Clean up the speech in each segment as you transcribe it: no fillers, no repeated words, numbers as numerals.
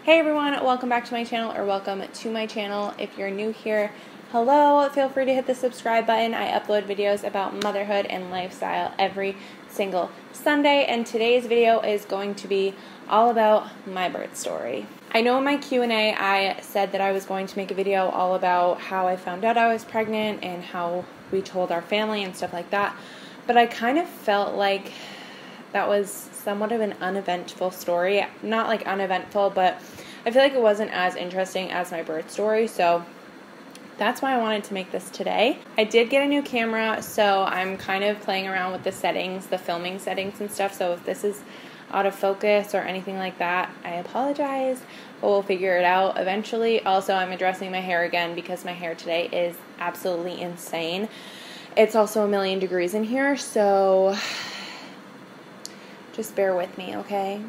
Hey everyone, welcome back to my channel, or welcome to my channel. If you're new here, hello, feel free to hit the subscribe button. I upload videos about motherhood and lifestyle every single Sunday, and today's video is going to be all about my birth story. I know in my Q&A I said that I was going to make a video all about how I found out I was pregnant and how we told our family and stuff like that, but I kind of felt like that was somewhat of an uneventful story. Not like uneventful, but I feel like it wasn't as interesting as my birth story, so that's why I wanted to make this today. I did get a new camera, so I'm kind of playing around with the settings, the filming settings and stuff, so if this is out of focus or anything like that, I apologize, but we'll figure it out eventually. Also, I'm addressing my hair again because my hair today is absolutely insane. It's also 1,000,000 degrees in here, so just bear with me, okay?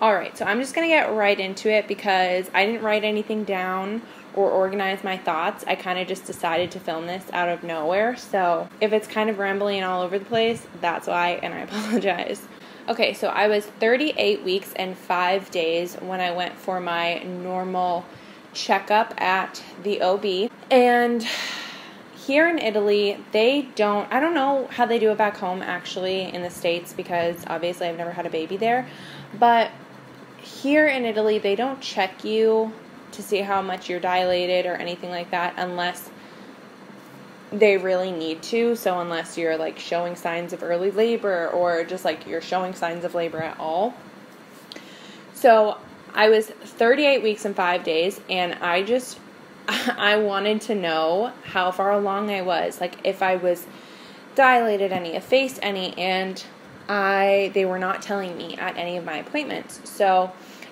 Alright, so I'm just going to get right into it because I didn't write anything down or organize my thoughts. I kind of just decided to film this out of nowhere, so if it's kind of rambling all over the place, that's why, and I apologize. Okay, so I was 38 weeks and 5 days when I went for my normal checkup at the OB, and here in Italy, I don't know how they do it back home actually in the States because obviously I've never had a baby there, but here in Italy, they don't check you to see how much you're dilated or anything like that unless they really need to. So unless you're like showing signs of early labor or just like you're showing signs of labor at all. So I was 38 weeks and 5 days, and I wanted to know how far along I was, like if I was dilated any, effaced any, and they were not telling me at any of my appointments. So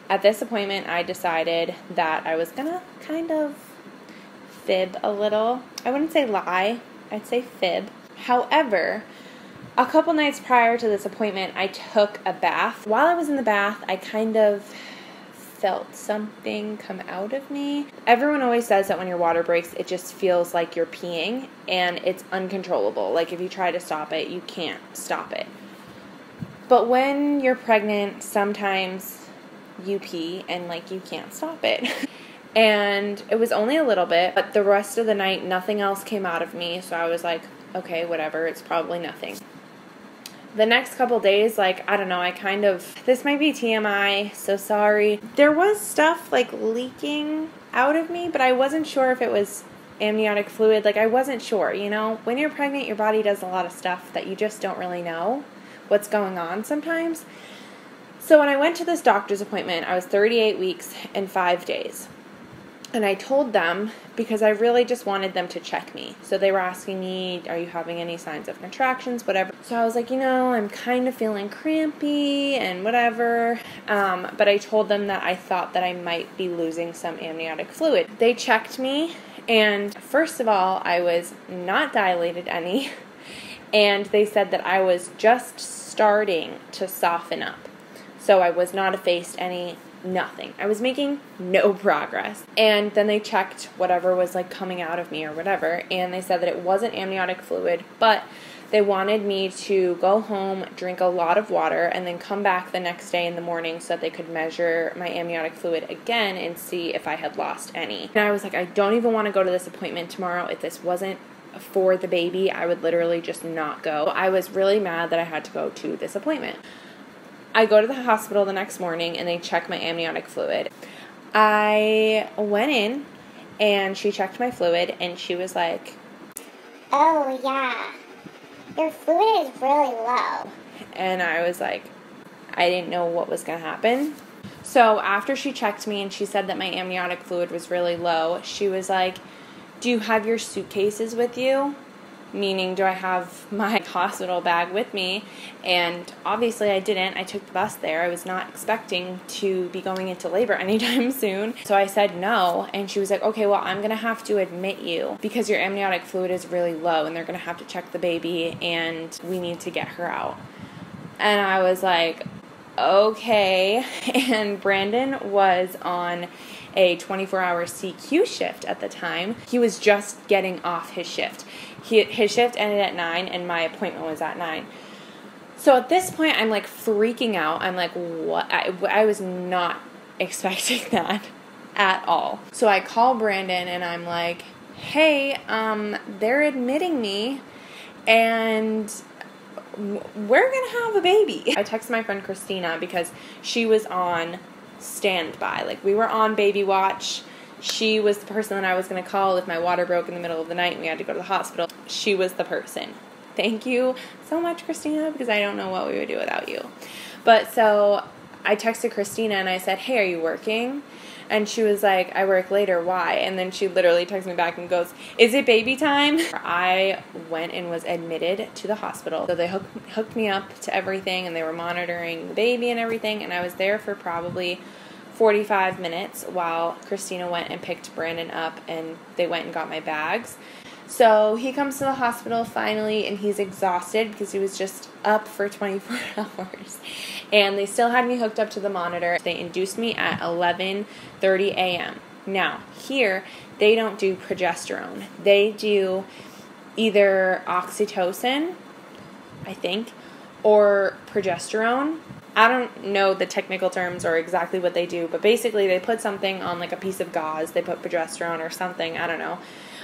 at this appointment, I decided that I was going to kind of fib a little. I wouldn't say lie, I'd say fib. However, a couple nights prior to this appointment, I took a bath. While I was in the bath, I kind of felt something come out of me. Everyone always says that when your water breaks, it just feels like you're peeing, and it's uncontrollable. Like if you try to stop it, you can't stop it. But when you're pregnant, sometimes you pee and like you can't stop it. And it was only a little bit, but the rest of the night, nothing else came out of me. So I was like, okay, whatever, it's probably nothing. The next couple days, like, I don't know, this might be TMI, so sorry. There was stuff like leaking out of me, but I wasn't sure if it was amniotic fluid. Like, I wasn't sure, you know? When you're pregnant, your body does a lot of stuff that you just don't really know what's going on sometimes. So when I went to this doctor's appointment, I was 38 weeks and 5 days. And I told them because I really just wanted them to check me. So they were asking me, are you having any signs of contractions, whatever. So I was like, I'm kind of feeling crampy and whatever. But I told them that I thought that I might be losing some amniotic fluid. They checked me, and first of all, I was not dilated any. And they said that I was just starting to soften up. So I was not effaced any, nothing. I was making no progress. And then they checked whatever was like coming out of me or whatever, and they said that it wasn't amniotic fluid, but they wanted me to go home, drink a lot of water, and then come back the next day in the morning so that they could measure my amniotic fluid again and see if I had lost any. And I was like, I don't even want to go to this appointment tomorrow. If this wasn't for the baby, I would literally just not go. I was really mad that I had to go to this appointment. I go to the hospital the next morning and they check my amniotic fluid. I went in and she checked my fluid and she was like, oh yeah, your fluid is really low. And I was like, I didn't know what was going to happen. So after she checked me and she said that my amniotic fluid was really low, she was like, do you have your suitcases with you? Meaning, do I have my hospital bag with me? And obviously I didn't. I took the bus there. I was not expecting to be going into labor anytime soon. So I said no, and she was like, okay, well, I'm going to have to admit you because your amniotic fluid is really low and they're going to have to check the baby and we need to get her out. And I was like, okay. And Brandon was on a 24-hour CQ shift at the time. He was just getting off his shift. His shift ended at 9, and my appointment was at 9. So at this point, I'm like freaking out. I'm like, what? I was not expecting that at all. So I call Brandon, and I'm like, hey, they're admitting me, and we're gonna have a baby. I texted my friend Christina because she was on standby. Like, we were on baby watch. She was the person that I was gonna call if my water broke in the middle of the night and we had to go to the hospital. She was the person. Thank you so much, Christina, because I don't know what we would do without you. But so I texted Christina and I said, hey, are you working? And she was like, I work later, why? And then she literally texts me back and goes, is it baby time? I went and was admitted to the hospital. So they hooked me up to everything, and they were monitoring the baby and everything, and I was there for probably 45 minutes while Christina went and picked Brandon up, and they went and got my bags. So he comes to the hospital finally, and he's exhausted because he was just up for 24 hours. And they still had me hooked up to the monitor. They induced me at 11:30 a.m. Now, here, they don't do progesterone. They do either oxytocin, I think, or progesterone. I don't know the technical terms or exactly what they do, but basically they put something on like a piece of gauze. They put progesterone or something, I don't know,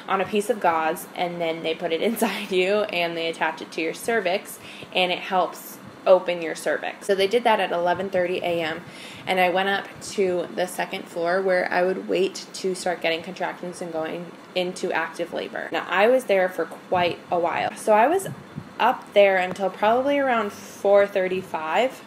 on a piece of gauze, and then they put it inside you and they attach it to your cervix, and it helps open your cervix. So they did that at 11:30 a.m. and I went up to the second floor where I would wait to start getting contractions and going into active labor. Now, I was there for quite a while. So I was up there until probably around 4:35,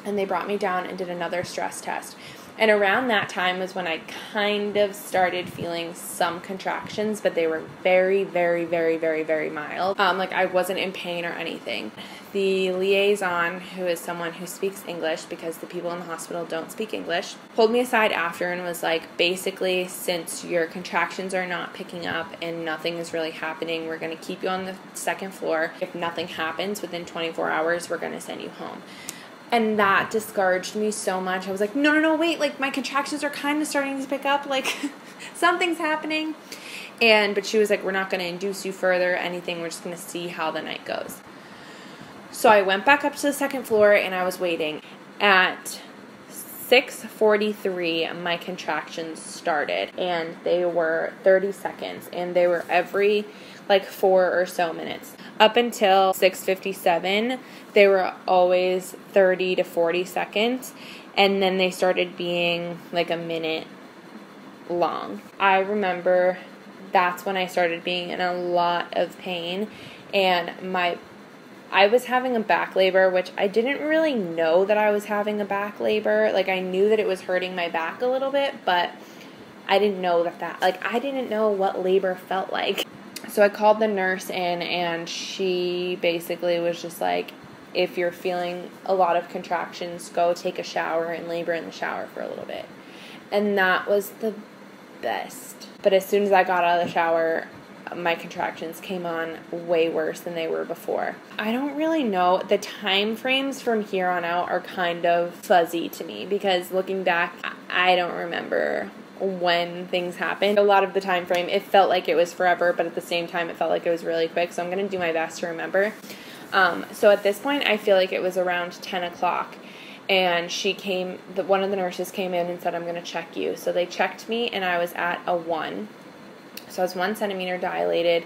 and they brought me down and did another stress test. And around that time was when I kind of started feeling some contractions, but they were very, very, very, very, very mild. Like, I wasn't in pain or anything. The liaison, who is someone who speaks English, because the people in the hospital don't speak English, pulled me aside after and was like, basically, since your contractions are not picking up and nothing is really happening, we're going to keep you on the second floor. If nothing happens within 24 hours, we're going to send you home. And that discouraged me so much. I was like, no, wait, like, my contractions are kind of starting to pick up, like, something's happening. But she was like, we're not going to induce you further, anything, we're just going to see how the night goes. So I went back up to the second floor, and I was waiting. At 6:43, my contractions started, and they were 30 seconds, and they were every, like, 4 or so minutes. Up until 6:57, they were always 30 to 40 seconds, and then they started being like a minute long. I remember that's when I started being in a lot of pain, and I was having a back labor, which I didn't really know that I was having a back labor. Like, I knew that it was hurting my back a little bit, but I didn't know I didn't know what labor felt like. So I called the nurse in, and she basically was just like, if you're feeling a lot of contractions, go take a shower and labor in the shower for a little bit. And that was the best. But as soon as I got out of the shower, my contractions came on way worse than they were before. I don't really know. The time frames from here on out are kind of fuzzy to me, because looking back, I don't remember when things happened. A lot of the time frame, it felt like it was forever, but at the same time, it felt like it was really quick. So I'm going to do my best to remember. So at this point, I feel like it was around 10 o'clock. And one of the nurses came in and said, I'm going to check you. So they checked me, and I was at a 1. So I was 1 centimeter dilated,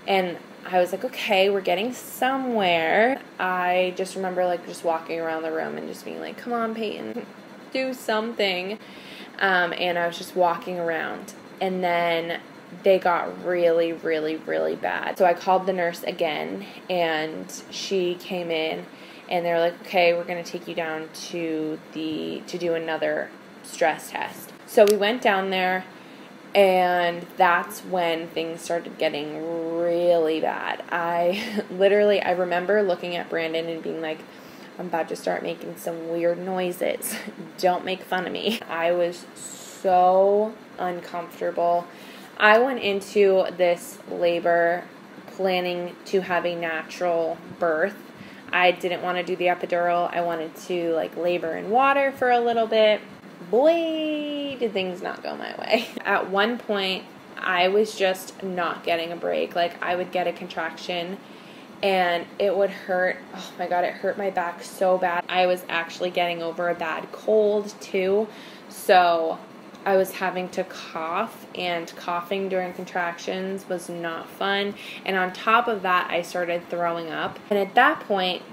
and I was like, okay, we're getting somewhere. I just remember, like, just walking around the room and just being like, come on, Peyton, do something. And I was just walking around, and then they got really, really, really bad. So I called the nurse again, and she came in, and they were like, okay, we're going to take you down to do another stress test. So we went down there, and that's when things started getting really bad. I remember looking at Brandon and being like, I'm about to start making some weird noises. Don't make fun of me. I was so uncomfortable. I went into this labor planning to have a natural birth. I didn't want to do the epidural. I wanted to, like, labor in water for a little bit. Boy, did things not go my way. At one point, I was just not getting a break. Like, I would get a contraction and it would hurt. Oh my God, it hurt my back so bad. I was actually getting over a bad cold too. So I was having to cough, and coughing during contractions was not fun. And on top of that, I started throwing up. And at that point,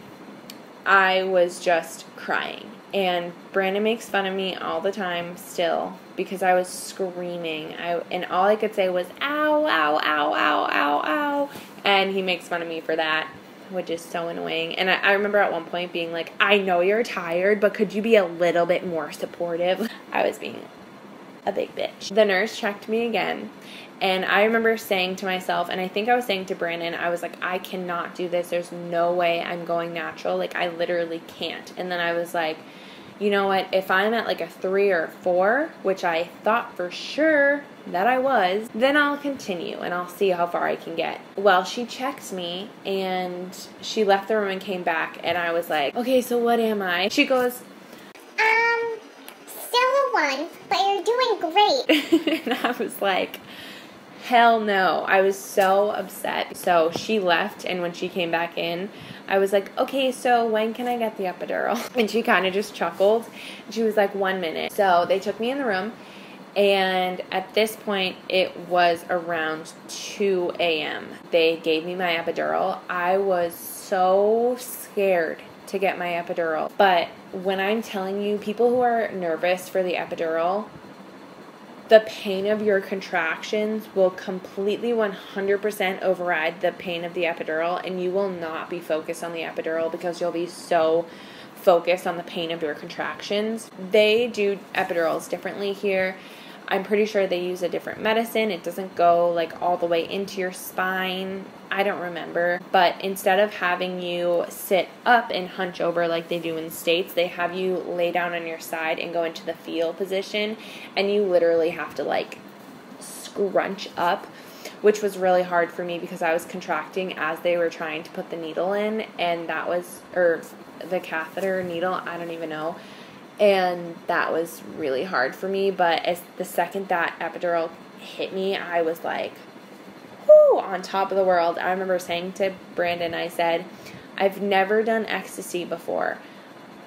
I was just crying. And Brandon makes fun of me all the time still because I was screaming. And all I could say was, ow, ow, ow, ow, ow, ow. And he makes fun of me for that, which is so annoying. And I remember at one point being like, I know you're tired, but could you be a little bit more supportive? I was being a big bitch. The nurse checked me again. And I remember saying to myself, and I think I was saying to Brandon, I was like, I cannot do this. There's no way I'm going natural. Like, I literally can't. And then I was like, you know what? If I'm at like a 3 or a 4, which I thought for sure that I was, then I'll continue and I'll see how far I can get. Well, she checked me and she left the room and came back, and I was like, okay, so what am I? She goes, still a 1, but you're doing great. and I was like, hell no. I was so upset. So she left, and when she came back in, I was like, okay, so when can I get the epidural? And she kind of just chuckled. She was like, 1 minute. So they took me in the room, and at this point, it was around 2 a.m. They gave me my epidural. I was so scared to get my epidural. But when I'm telling you, people who are nervous for the epidural, the pain of your contractions will completely 100% override the pain of the epidural, and you will not be focused on the epidural because you'll be so focused on the pain of your contractions. They do epidurals differently here. I'm pretty sure they use a different medicine. It doesn't go like all the way into your spine. I don't remember. But instead of having you sit up and hunch over like they do in the States, they have you lay down on your side and go into the fetal position. And you literally have to like scrunch up, which was really hard for me because I was contracting as they were trying to put the needle in. And that was, or the catheter needle, I don't even know. And that was really hard for me. But as the second that epidural hit me, I was like, whoo, on top of the world. I remember saying to Brandon, I said, I've never done ecstasy before,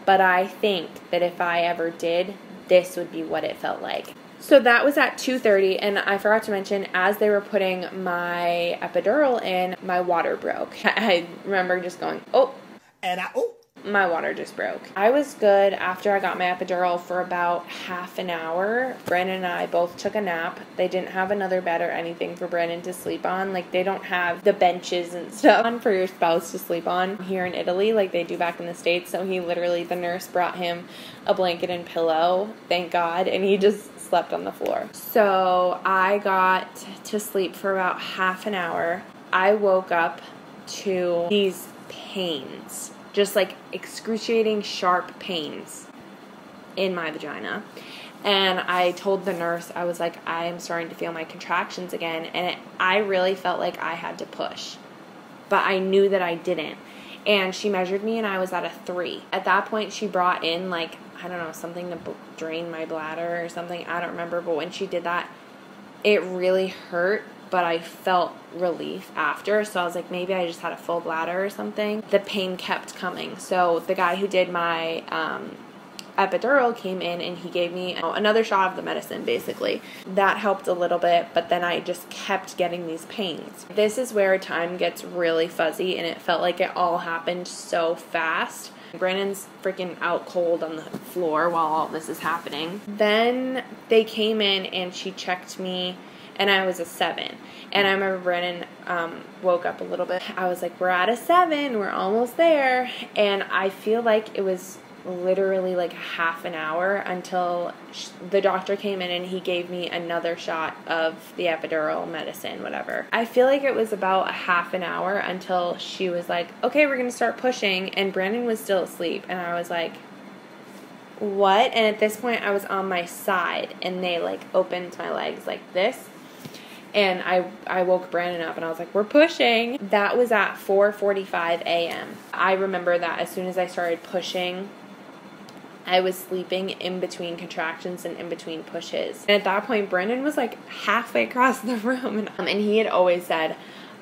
but I think that if I ever did, this would be what it felt like. So that was at 2:30, and I forgot to mention, as they were putting my epidural in, my water broke. I remember just going, oh. And my water just broke. I was good after I got my epidural for about half an hour. Brandon and I both took a nap. They didn't have another bed or anything for Brandon to sleep on. Like, they don't have the benches and stuff on for your spouse to sleep on here in Italy like they do back in the States. So he literally, the nurse brought him a blanket and pillow, thank God, and he just slept on the floor. So I got to sleep for about half an hour. I woke up to these pains. Just like excruciating sharp pains in my vagina. And I told the nurse, I was like, I am starting to feel my contractions again. And I really felt like I had to push. But I knew that I didn't. And she measured me and I was at a 3. At that point, she brought in like, I don't know, something to drain my bladder or something. I don't remember. But when she did that, it really hurt. But I felt relief after, so I was like, maybe I just had a full bladder or something. The pain kept coming, so the guy who did my epidural came in and he gave me another shot of the medicine, basically. That helped a little bit, but then I just kept getting these pains. This is where time gets really fuzzy, and it felt like it all happened so fast. Brandon's freaking out cold on the floor while all this is happening. Then they came in and she checked me, and I was a 7. And I remember Brandon woke up a little bit. I was like, we're at a 7. We're almost there. And I feel like it was literally like half an hour until the doctor came in and he gave me another shot of the epidural medicine, whatever. I feel like it was about a half an hour until she was like, okay, we're going to start pushing. And Brandon was still asleep. And I was like, what? And at this point, I was on my side. And they like opened my legs like this. And I woke Brandon up and I was like, we're pushing. That was at 4:45 a.m. I remember that as soon as I started pushing, I was sleeping in between contractions and in between pushes. And at that point, Brandon was like halfway across the room. And he had always said,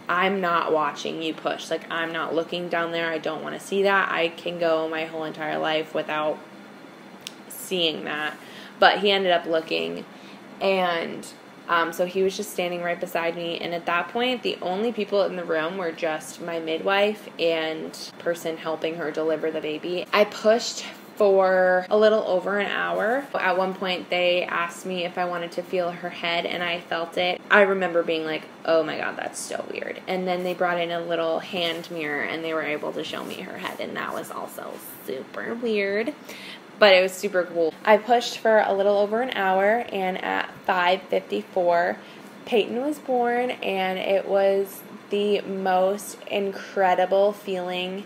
I'm not watching you push. Like, I'm not looking down there. I don't want to see that. I can go my whole entire life without seeing that. But he ended up looking, and so he was just standing right beside me. And at that point, the only people in the room were just my midwife and person helping her deliver the baby. I pushed for a little over an hour. At one point, they asked me if I wanted to feel her head, and I felt it. I remember being like, oh my God, that's so weird. And then they brought in a little hand mirror, and they were able to show me her head, and that was also super weird. But it was super cool. I pushed for a little over an hour, and at 5:54, Peyton was born, and it was the most incredible feeling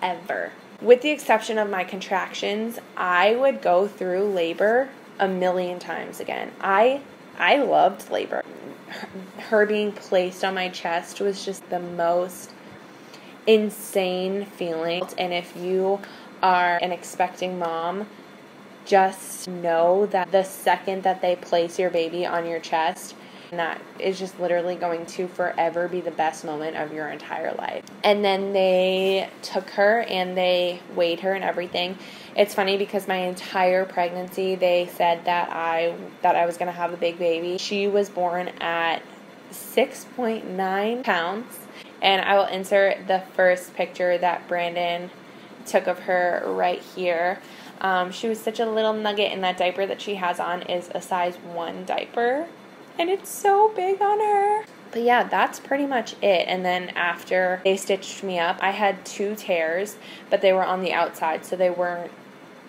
ever. With the exception of my contractions, I would go through labor a million times again. I loved labor. Her being placed on my chest was just the most insane feeling. And if you are an expecting mom, just know that the second that they place your baby on your chest, that is just literally going to forever be the best moment of your entire life. And then they took her and they weighed her and everything. It's funny because my entire pregnancy they said that I was going to have a big baby. She was born at 6.9 pounds, and I will insert the first picture that Brandon took of her right here. She was such a little nugget, and that diaper that she has on is a size 1 diaper. And it's so big on her. But yeah, that's pretty much it. And then after they stitched me up, I had 2 tears, but they were on the outside, so they weren't,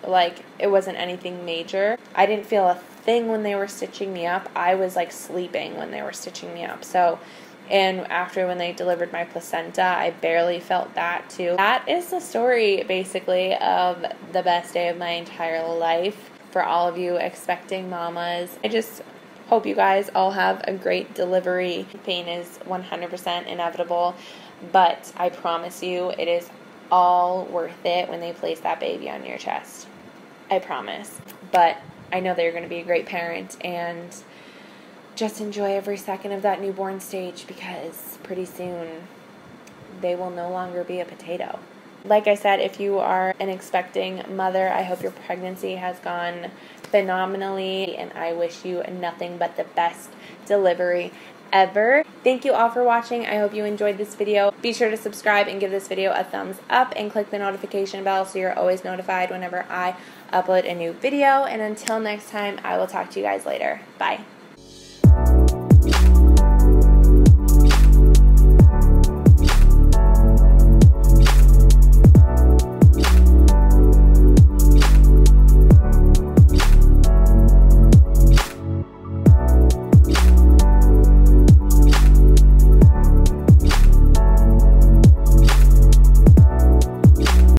like, it wasn't anything major. I didn't feel a thing when they were stitching me up. I was, like, sleeping when they were stitching me up. So, and after when they delivered my placenta, I barely felt that too. That is the story, basically, of the best day of my entire life for all of you expecting mamas. I just hope you guys all have a great delivery. Pain is 100% inevitable, but I promise you it is all worth it when they place that baby on your chest. I promise. But I know that you're going to be a great parent, and just enjoy every second of that newborn stage, because pretty soon they will no longer be a potato. Like I said, if you are an expecting mother, I hope your pregnancy has gone phenomenally, and I wish you nothing but the best delivery ever. Thank you all for watching. I hope you enjoyed this video. Be sure to subscribe and give this video a thumbs up, and click the notification bell so you're always notified whenever I upload a new video. And until next time, I will talk to you guys later. Bye.